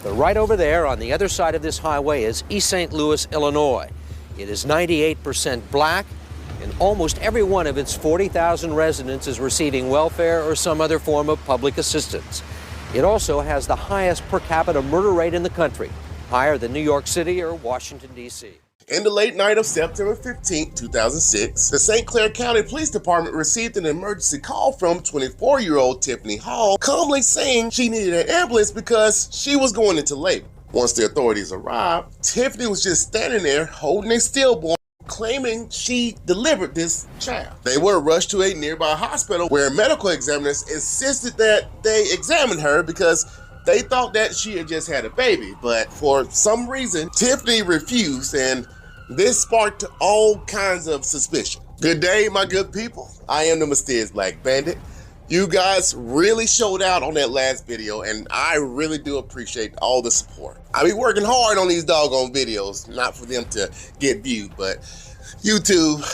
But right over there on the other side of this highway is East St. Louis, Illinois. It is 98% black, and almost every one of its 40,000 residents is receiving welfare or some other form of public assistance. It also has the highest per capita murder rate in the country, higher than New York City or Washington, D.C. In the late night of September 15, 2006, the St. Clair County Police Department received an emergency call from 24-year-old Tiffany Hall, calmly saying she needed an ambulance because she was going into labor. Once the authorities arrived, Tiffany was just standing there holding a stillborn, claiming she delivered this child. They were rushed to a nearby hospital where medical examiners insisted that they examine her because they thought that she had just had a baby, but for some reason, Tiffany refused, and this sparked all kinds of suspicion. Good day, my good people. I am the Mysterious Black Bandit. You guys really showed out on that last video, and I really do appreciate all the support. I be working hard on these doggone videos, not for them to get viewed, but YouTube,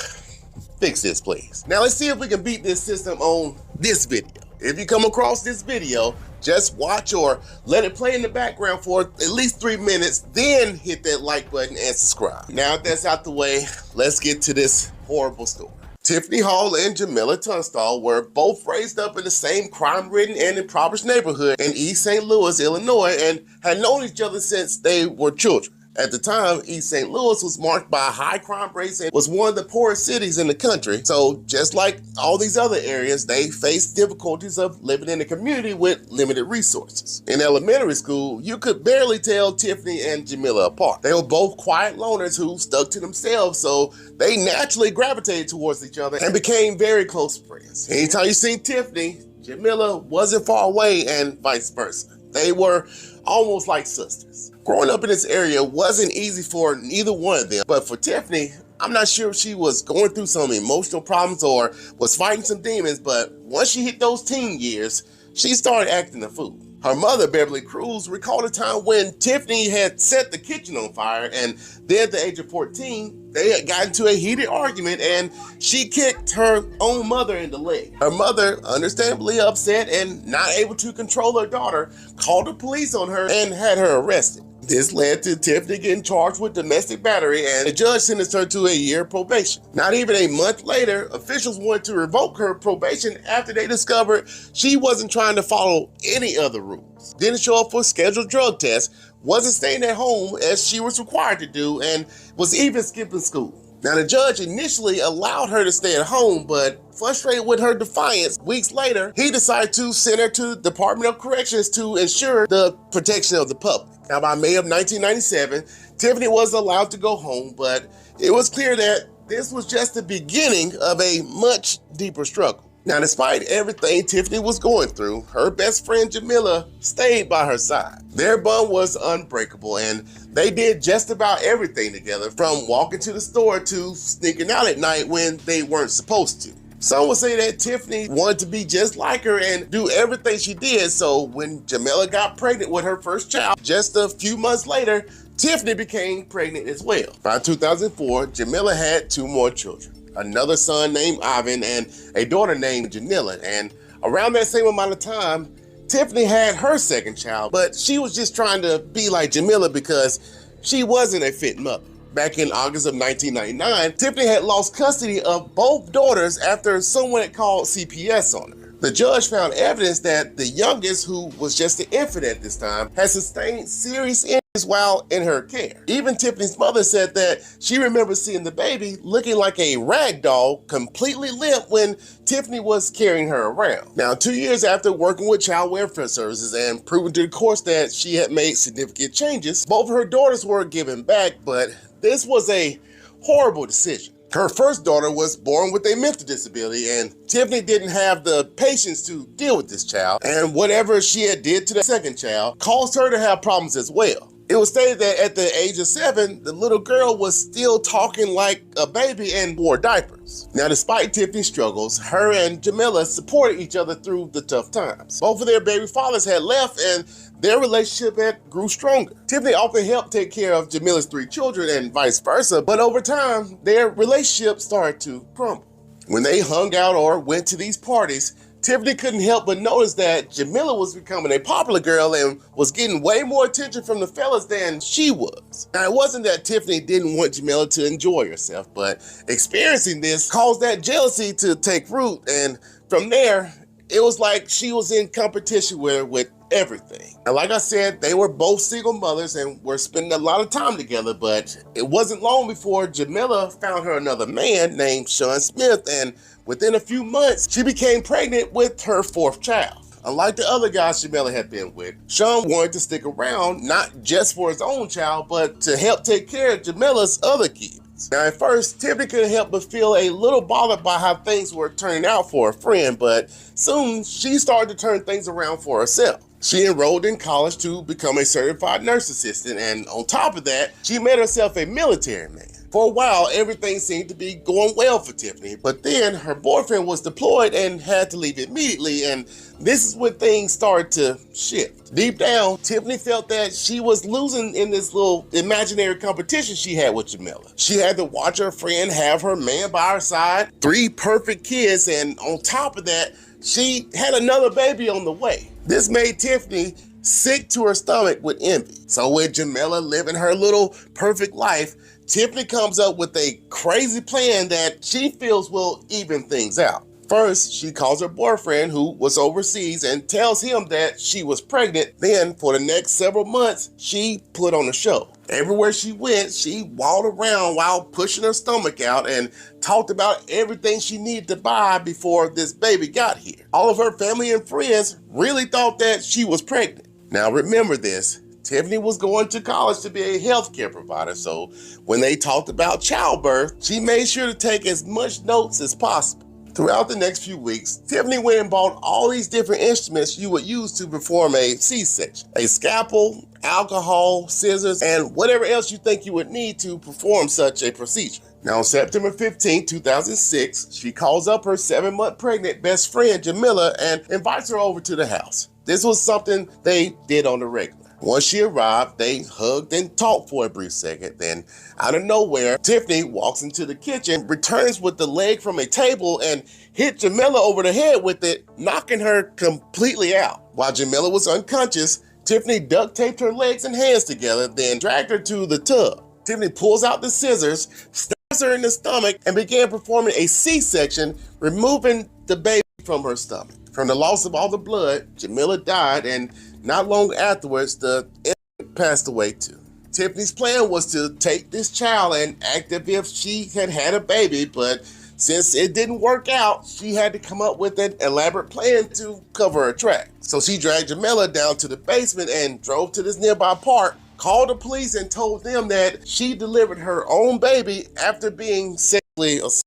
fix this, please. Now let's see if we can beat this system on this video. If you come across this video, just watch or let it play in the background for at least 3 minutes, then hit that like button and subscribe. Now that that's out the way, let's get to this horrible story. Tiffany Hall and Jimella Tunstall were both raised up in the same crime-ridden and impoverished neighborhood in East St. Louis, Illinois, and had known each other since they were children. At the time, East St. Louis was marked by high crime rates and was one of the poorest cities in the country. So just like all these other areas, they faced difficulties of living in a community with limited resources. In elementary school, you could barely tell Tiffany and Jimella apart. They were both quiet loners who stuck to themselves, so they naturally gravitated towards each other and became very close friends. Anytime you see Tiffany, Jimella wasn't far away, and vice versa. They were almost like sisters. Growing up in this area wasn't easy for neither one of them, but for Tiffany, I'm not sure if she was going through some emotional problems or was fighting some demons, but once she hit those teen years, she started acting a fool. Her mother, Beverly Cruz, recalled a time when Tiffany had set the kitchen on fire, and then at the age of 14, they had gotten into a heated argument and she kicked her own mother in the leg. Her mother, understandably upset and not able to control her daughter, called the police on her and had her arrested. This led to Tiffany getting charged with domestic battery, and the judge sentenced her to a year probation. Not even a month later, officials wanted to revoke her probation after they discovered she wasn't trying to follow any other rules. Didn't show up for scheduled drug tests, wasn't staying at home as she was required to do, and was even skipping school. Now, the judge initially allowed her to stay at home, but frustrated with her defiance, weeks later, he decided to send her to the Department of Corrections to ensure the protection of the public. Now, by May of 1997, Tiffany was allowed to go home, but it was clear that this was just the beginning of a much deeper struggle. Now, despite everything Tiffany was going through, her best friend Jimella stayed by her side. Their bond was unbreakable, and they did just about everything together, from walking to the store to sneaking out at night when they weren't supposed to. Some would say that Tiffany wanted to be just like her and do everything she did, so when Jimella got pregnant with her first child, just a few months later, Tiffany became pregnant as well. By 2004, Jimella had 2 more children. Another son named Ivan and a daughter named Janilla. And around that same amount of time, Tiffany had her second child, but she was just trying to be like Jimella because she wasn't a fit mother. Back in August of 1999, Tiffany had lost custody of both daughters after someone had called CPS on her. The judge found evidence that the youngest, who was just an infant at this time, had sustained serious injuries while in her care. Even Tiffany's mother said that she remembers seeing the baby looking like a rag doll, completely limp, when Tiffany was carrying her around. Now, 2 years after working with child welfare services and proving to the courts that she had made significant changes, both of her daughters were given back, but this was a horrible decision. Her first daughter was born with a mental disability, and Tiffany didn't have the patience to deal with this child, and whatever she had did to the second child caused her to have problems as well. It was stated that at the age of 7, the little girl was still talking like a baby and wore diapers. Now, despite Tiffany's struggles, her and Jimella supported each other through the tough times. Both of their baby fathers had left, and their relationship had grew stronger. Tiffany often helped take care of Jimella's 3 children and vice versa, but over time, their relationship started to crumble. When they hung out or went to these parties, Tiffany couldn't help but notice that Jimella was becoming a popular girl and was getting way more attention from the fellas than she was. Now, it wasn't that Tiffany didn't want Jimella to enjoy herself, but experiencing this caused that jealousy to take root, and from there, it was like she was in competition with her with everything. And like I said, they were both single mothers and were spending a lot of time together, but it wasn't long before Jimella found her another man named Sean Smith, and within a few months, she became pregnant with her fourth child. Unlike the other guys Jimella had been with, Sean wanted to stick around, not just for his own child, but to help take care of Jimella's other kids. Now, at first, Tiffany couldn't help but feel a little bothered by how things were turning out for her friend, but soon she started to turn things around for herself. She enrolled in college to become a certified nurse assistant, and on top of that, she made herself a military man. For a while, everything seemed to be going well for Tiffany, but then her boyfriend was deployed and had to leave immediately, and this is when things started to shift. Deep down, Tiffany felt that she was losing in this little imaginary competition she had with Jimella. She had to watch her friend have her man by her side, 3 perfect kids, and on top of that, she had another baby on the way. This made Tiffany sick to her stomach with envy. So with Jimella living her little perfect life, Tiffany comes up with a crazy plan that she feels will even things out. First, she calls her boyfriend, who was overseas, and tells him that she was pregnant. Then, for the next several months, she put on a show. Everywhere she went, she waddled around while pushing her stomach out and talked about everything she needed to buy before this baby got here. All of her family and friends really thought that she was pregnant. Now remember this, Tiffany was going to college to be a healthcare provider, so when they talked about childbirth, she made sure to take as much notes as possible. Throughout the next few weeks, Tiffany went and bought all these different instruments you would use to perform a C-section. A scalpel, alcohol, scissors, and whatever else you think you would need to perform such a procedure. Now, on September 15, 2006, she calls up her 7-month pregnant best friend, Jimella, and invites her over to the house. This was something they did on the regular. Once she arrived, they hugged and talked for a brief second. Then, out of nowhere, Tiffany walks into the kitchen, returns with the leg from a table, and hit Jimella over the head with it, knocking her completely out. While Jimella was unconscious, Tiffany duct taped her legs and hands together, then dragged her to the tub. Tiffany pulls out the scissors, stabs her in the stomach, and began performing a C-section, removing the baby from her stomach. From the loss of all the blood, Jimella died, and not long afterwards, the infant passed away too. Tiffany's plan was to take this child and act as if she had had a baby, but since it didn't work out, she had to come up with an elaborate plan to cover her tracks. So she dragged Jimella down to the basement and drove to this nearby park, called the police, and told them that she delivered her own baby after being sexually assaulted.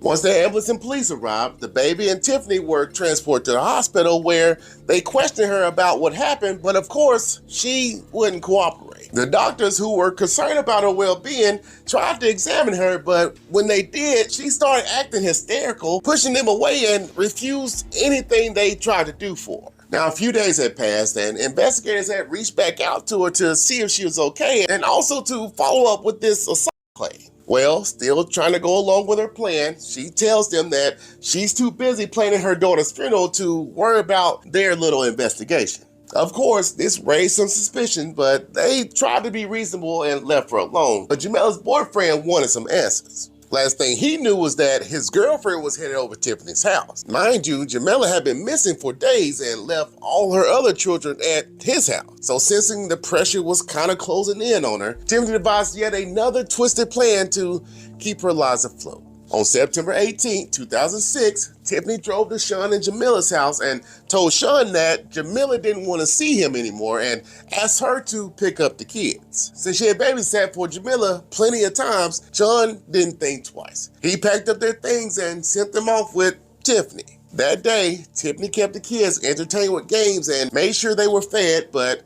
Once the ambulance and police arrived, the baby and Tiffany were transported to the hospital, where they questioned her about what happened, but of course, she wouldn't cooperate. The doctors, who were concerned about her well-being, tried to examine her, but when they did, she started acting hysterical, pushing them away, and refused anything they tried to do for her. Now, a few days had passed, and investigators had reached back out to her to see if she was okay, and also to follow up with this assault claim. Well, still trying to go along with her plan, she tells them that she's too busy planning her daughter's funeral to worry about their little investigation. Of course, this raised some suspicion, but they tried to be reasonable and left her alone. But Jimella's boyfriend wanted some answers. Last thing he knew was that his girlfriend was headed over to Tiffany's house. Mind you, Jimella had been missing for days and left all her other children at his house. So sensing the pressure was kind of closing in on her, Tiffany devised yet another twisted plan to keep her lives afloat. On September 18, 2006, Tiffany drove to Sean and Jimella's house and told Sean that Jimella didn't want to see him anymore and asked her to pick up the kids. Since she had babysat for Jimella plenty of times, Sean didn't think twice. He packed up their things and sent them off with Tiffany. That day, Tiffany kept the kids entertained with games and made sure they were fed, but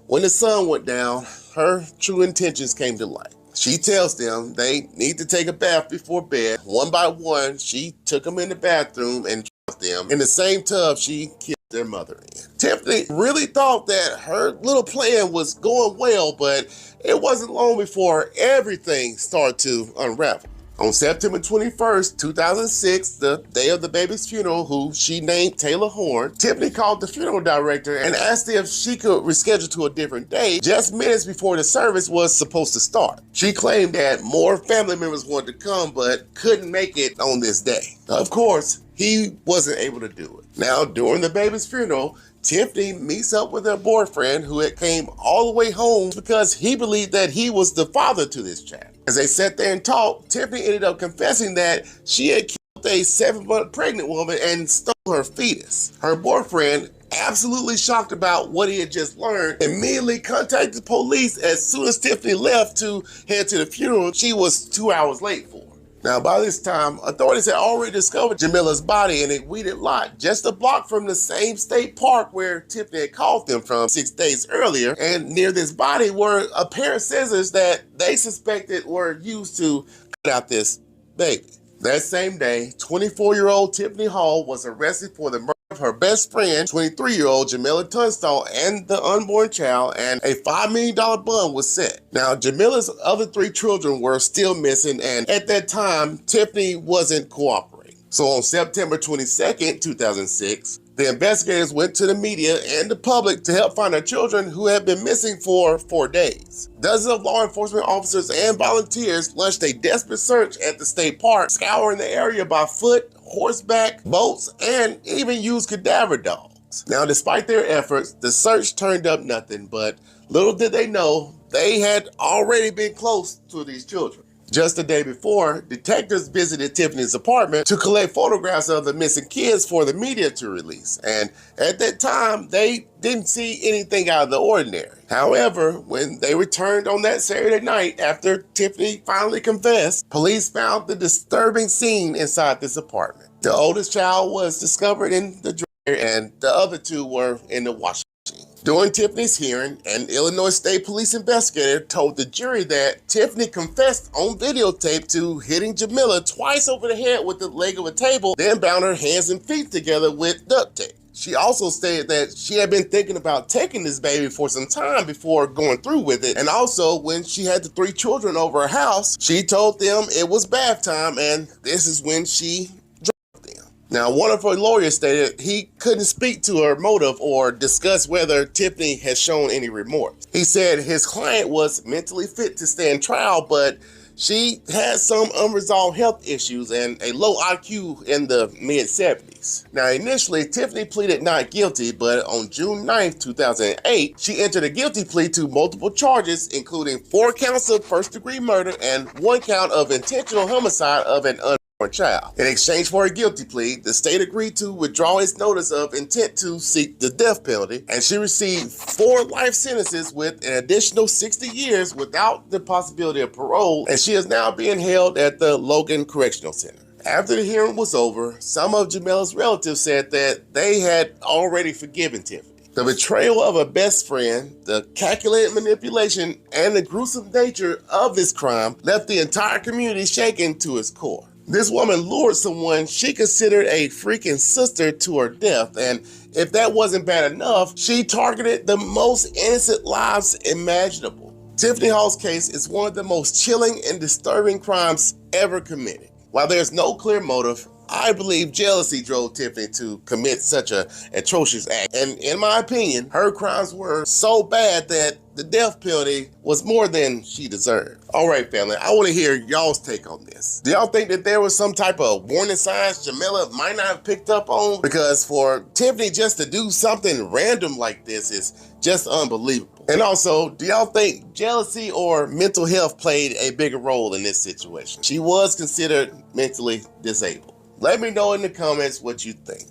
when the sun went down, her true intentions came to light. She tells them they need to take a bath before bed. One by one, she took them in the bathroom and dropped them in the same tub she killed their mother in. Tiffany really thought that her little plan was going well, but it wasn't long before everything started to unravel. On September 21st, 2006, the day of the baby's funeral, who she named Taylor Horn, Tiffany called the funeral director and asked if she could reschedule to a different day just minutes before the service was supposed to start. She claimed that more family members wanted to come but couldn't make it on this day. Of course, he wasn't able to do it. Now, during the baby's funeral, Tiffany meets up with her boyfriend who had came all the way home because he believed that he was the father to this child. As they sat there and talked, Tiffany ended up confessing that she had killed a 7-month pregnant woman and stole her fetus. Her boyfriend, absolutely shocked about what he had just learned, immediately contacted the police as soon as Tiffany left to head to the funeral she was 2 hours late for. Now, by this time, authorities had already discovered Jimella's body in a weeded lot just a block from the same state park where Tiffany had called them from 6 days earlier. And near this body were a pair of scissors that they suspected were used to cut out this baby. That same day, 24-year-old Tiffany Hall was arrested for the murder of her best friend, 23-year-old Jimella Tunstall, and the unborn child, and a $5 million bond was set. Now, Jimella's other 3 children were still missing, and at that time, Tiffany wasn't cooperating. So on September 22nd, 2006, the investigators went to the media and the public to help find their children who had been missing for 4 days. Dozens of law enforcement officers and volunteers launched a desperate search at the state park, scouring the area by foot, horseback, boats, and even used cadaver dogs. Now, despite their efforts, the search turned up nothing, but little did they know they had already been close to these children. Just the day before, detectives visited Tiffany's apartment to collect photographs of the missing kids for the media to release. And at that time, they didn't see anything out of the ordinary. However, when they returned on that Saturday night after Tiffany finally confessed, police found the disturbing scene inside this apartment. The oldest child was discovered in the dryer and the other 2 were in the washing machine. During Tiffany's hearing, an Illinois State Police investigator told the jury that Tiffany confessed on videotape to hitting Jimella twice over the head with the leg of a table, then bound her hands and feet together with duct tape. She also stated that she had been thinking about taking this baby for some time before going through with it. And also, when she had the 3 children over her house, she told them it was bath time, and this is when she drugged them. Now, one of her lawyers stated he couldn't speak to her motive or discuss whether Tiffany has shown any remorse. He said his client was mentally fit to stand trial, but she had some unresolved health issues and a low IQ in the mid-70s. Now, initially, Tiffany pleaded not guilty, but on June 9th, 2008, she entered a guilty plea to multiple charges, including 4 counts of first-degree murder and 1 count of intentional homicide of an unborn child. In exchange for a guilty plea, the state agreed to withdraw its notice of intent to seek the death penalty, and she received 4 life sentences with an additional 60 years without the possibility of parole, and she is now being held at the Logan Correctional Center. After the hearing was over, some of Jimella's relatives said that they had already forgiven Tiffany. The betrayal of a best friend, the calculated manipulation, and the gruesome nature of this crime left the entire community shaken to its core. This woman lured someone she considered a freaking sister to her death, and if that wasn't bad enough, she targeted the most innocent lives imaginable. Tiffany Hall's case is one of the most chilling and disturbing crimes ever committed. While there's no clear motive, I believe jealousy drove Tiffany to commit such an atrocious act. And in my opinion, her crimes were so bad that the death penalty was more than she deserved. All right, family, I want to hear y'all's take on this. Do y'all think that there was some type of warning signs Jimella might not have picked up on? Because for Tiffany just to do something random like this is just unbelievable. And also, do y'all think jealousy or mental health played a bigger role in this situation? She was considered mentally disabled. Let me know in the comments what you think.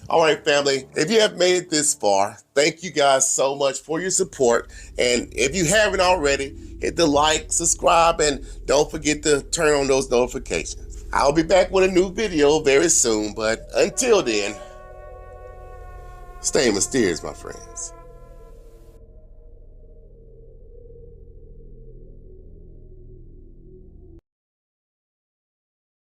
All right, family, if you have made it this far, thank you guys so much for your support. And if you haven't already, hit the like, subscribe, and don't forget to turn on those notifications. I'll be back with a new video very soon, but until then, stay mysterious, my friends.